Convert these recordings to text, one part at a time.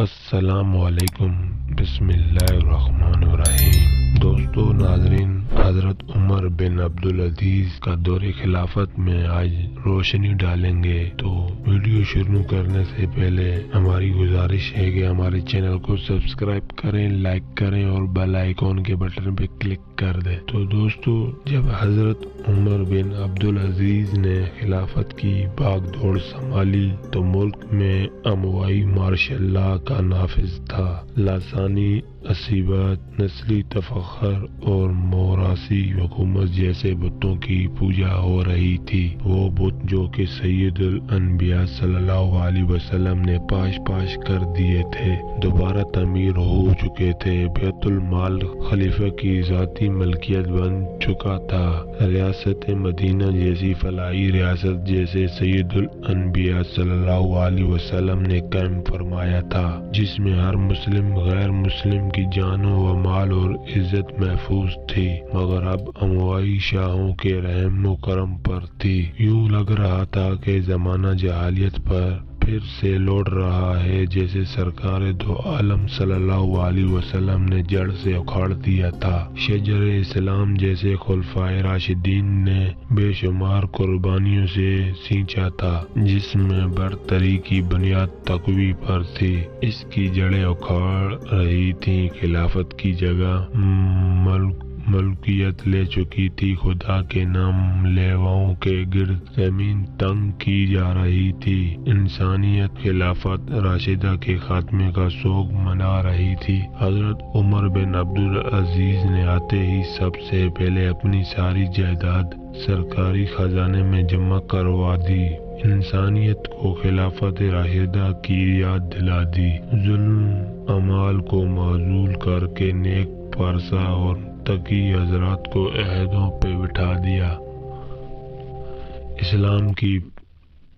السلام علیکم، بسم اللہ الرحمن الرحیم۔ دوستو ناظرین، حضرت عمر بن عبدالعزیز کا دور خلافت میں آج روشنی ڈالیں گے۔ تو ویڈیو شروع کرنے سے پہلے ہماری گزارش ہے کہ ہمارے چینل کو سبسکرائب کریں، لائک کریں اور بیل آئیکن کے بٹن پہ کلک کر دیں۔ تو دوستو، جب حضرت عمر بن عبدالعزیز نے خلافت کی بھاگ دوڑ سنبھالی تو ملک میں اموائی مارشل لا کا نافذ تھا۔ لسانی عصبیت، نسلی تفرقہ اور موراثی حکومت جیسے بتوں کی پوجا ہو رہی تھی۔ وہ بت جو کہ سید الانبیاء صلی اللہ علیہ وسلم نے پاش کر دیے تھے، دوبارہ تعمیر ہو چکے تھے۔ بیت المال خلیفہ کی ذاتی ملکیت بن چکا تھا۔ ریاست مدینہ جیسی فلاحی ریاست جیسے سید الانبیاء صلی اللہ علیہ وسلم نے قائم فرمایا تھا، جس میں ہر مسلم غیر مسلم کی جان و مال اور عزت محفوظ تھی، مگر اب اموائی شاہوں کے رحم و کرم پر تھی۔ یوں لگ رہا تھا کہ زمانہ جاہلیت پر پھر سے لوٹ رہا ہے، جیسے سرکار دو عالم صلی اللہ علیہ وسلم نے جڑ سے اکھاڑ دیا تھا۔ شجر اسلام جیسے خلفائے راشدین نے بے شمار قربانیوں سے سینچا تھا، جس میں برتری کی بنیاد تقوی پر تھی۔ اس کی جڑیں اکھاڑ رہی تھیں، خلافت کی جگہ ملکیت لے چکی تھی، خدا کے نام لیواؤں کے گرد زمین تنگ کی جا رہی تھی، انسانیت خلافت راشدہ کے خاتمے کا سوگ منا رہی تھی۔ حضرت عمر بن عبدالعزیز نے آتے ہی سب سے پہلے اپنی ساری جائیداد سرکاری خزانے میں جمع کروا دی، انسانیت کو خلافت راشدہ کی یاد دلا دی، ظلم اعمال کو معزول کر کے نیک پرسا اور تقی حضرات کو عہدوں پہ بٹھا دیا۔ اسلام کی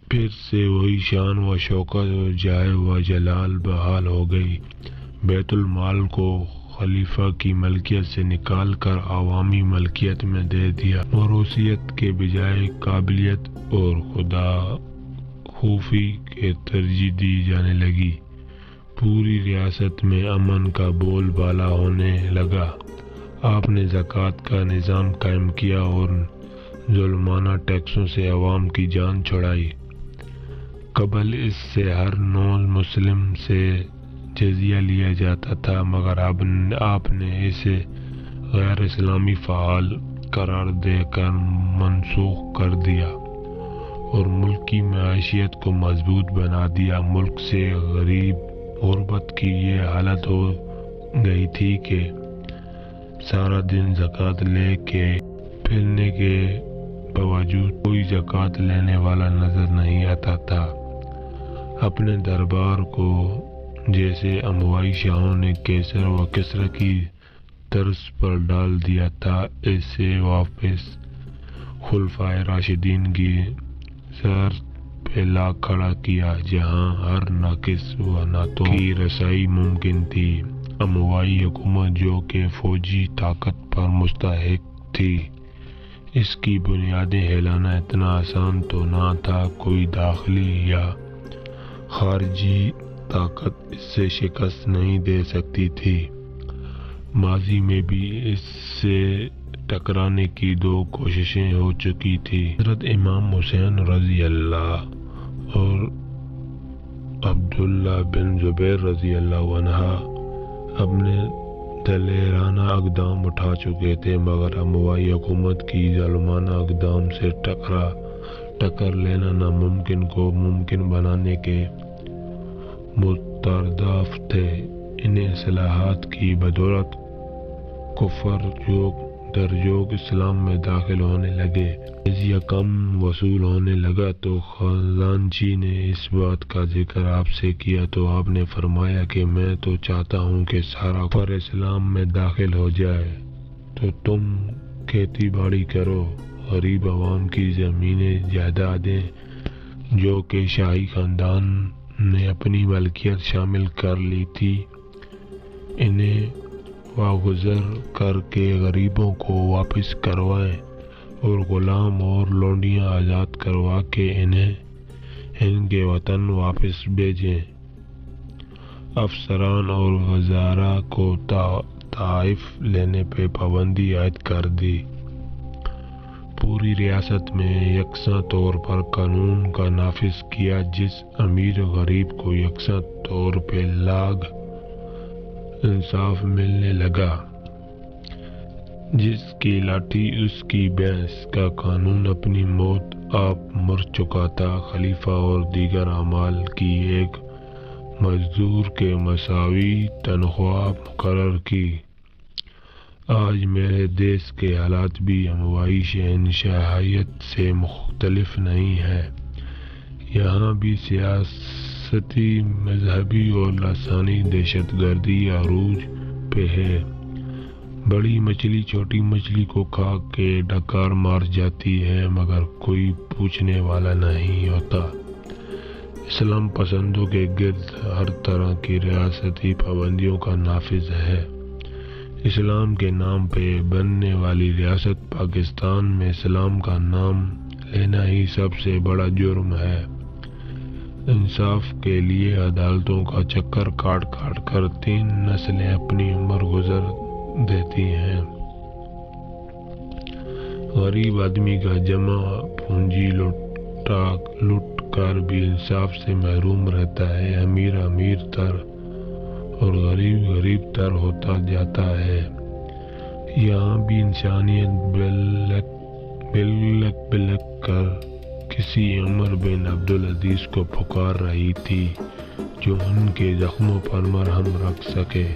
پھر سے وہی شان و شوکت اور جاہ و جلال بحال ہو گئی۔ بیت المال کو خلیفہ کی ملکیت سے نکال کر عوامی ملکیت میں دے دیا، موروثیت کے بجائے قابلیت اور خدا خوفی کے ترجیح دی جانے لگی۔ پوری ریاست میں امن کا بول بالا ہونے لگا۔ آپ نے زکوٰۃ کا نظام قائم کیا اور ظلمانہ ٹیکسوں سے عوام کی جان چھڑائی۔ قبل اس سے ہر نو مسلم سے جزیہ لیا جاتا تھا، مگر اب آپ نے اسے غیر اسلامی فعال قرار دے کر منسوخ کر دیا اور ملک کی معیشت کو مضبوط بنا دیا۔ ملک سے غربت کی یہ حالت ہو گئی تھی کہ سارا دن زکوٰۃ لے کے پھرنے کے باوجود کوئی زکوٰۃ لینے والا نظر نہیں آتا تھا۔ اپنے دربار کو جیسے اموائی شاہوں نے کیسر و کسریٰ کی طرز پر ڈال دیا تھا، اسے واپس خلفائے راشدین کی سر پہ لا کھڑا کیا، جہاں ہر ناقص و نعمتوں کی رسائی ممکن تھی۔ اموائی حکومت جو کہ فوجی طاقت پر مستحق تھی، اس کی بنیادیں ہلانا اتنا آسان تو نہ تھا۔ کوئی داخلی یا خارجی طاقت اس سے شکست نہیں دے سکتی تھی۔ ماضی میں بھی اس سے ٹکرانے کی دو کوششیں ہو چکی تھی۔ حضرت امام حسین رضی اللہ اور عبداللہ بن زبیر رضی اللہ عنہ اپنے دلیرانہ اقدام اٹھا چکے تھے، مگر اموائی حکومت کی ظالمانہ اقدام سے ٹکر لینا ناممکن کو ممکن بنانے کے مترادف تھے۔ انہیں اصلاحات کی بدولت کفر جوگ در جوگ اسلام میں داخل ہونے لگے، جزیہ کم وصول ہونے لگا۔ تو خزانچی نے اس بات کا ذکر آپ سے کیا تو آپ نے فرمایا کہ میں تو چاہتا ہوں کہ سارا کفر اسلام میں داخل ہو جائے، تو تم کھیتی باڑی کرو۔ غریب عوام کی زمینیں جائیدادیں جو کہ شاہی خاندان نے اپنی ملکیت شامل کر لی تھی، انہیں واگزار کر کے غریبوں کو واپس کروائیں اور غلام اور لونڈیاں آزاد کروا کے انہیں ان کے وطن واپس بھیجیں۔ افسران اور وزراء کو تحائف لینے پہ پابندی عائد کر دی۔ پوری ریاست میں یکساں طور پر قانون کا نافذ کیا، جس امیر غریب کو یکساں طور پہ لاگ انصاف ملنے لگا۔ جس کی لاٹھی اس کی بھینس کا قانون اپنی موت آپ مر چکا تھا۔ خلیفہ اور دیگر اعمال کی ایک مزدور کے مساوی تنخواہ مقرر کی۔ آج میرے دیس کے حالات بھی ہمواری شہنشاہیت سے مختلف نہیں ہیں۔ یہاں بھی سیاسی، مذہبی اور لسانی دہشت گردی عروج پہ ہے۔ بڑی مچھلی چھوٹی مچھلی کو کھا کے ڈکار مار جاتی ہے، مگر کوئی پوچھنے والا نہیں ہوتا۔ اسلام پسندوں کے گرد ہر طرح کی ریاستی پابندیوں کا نافذ ہے۔ اسلام کے نام پہ بننے والی ریاست پاکستان میں اسلام کا نام لینا ہی سب سے بڑا جرم ہے۔ انصاف کے لیے عدالتوں کا چکر کاٹ کاٹ کر 3 نسلیں اپنی عمر گزار دیتی ہیں۔ غریب آدمی کا جمع پونجی لٹ کر بھی انصاف سے محروم رہتا ہے۔ امیر امیر تر اور غریب غریب تر ہوتا جاتا ہے۔ یہاں بھی انسانیت بلک بلک کر کسی عمر بن عبدالعزیز کو پکار رہی تھی، جو ان کے زخموں پر مرہم رکھ سکے۔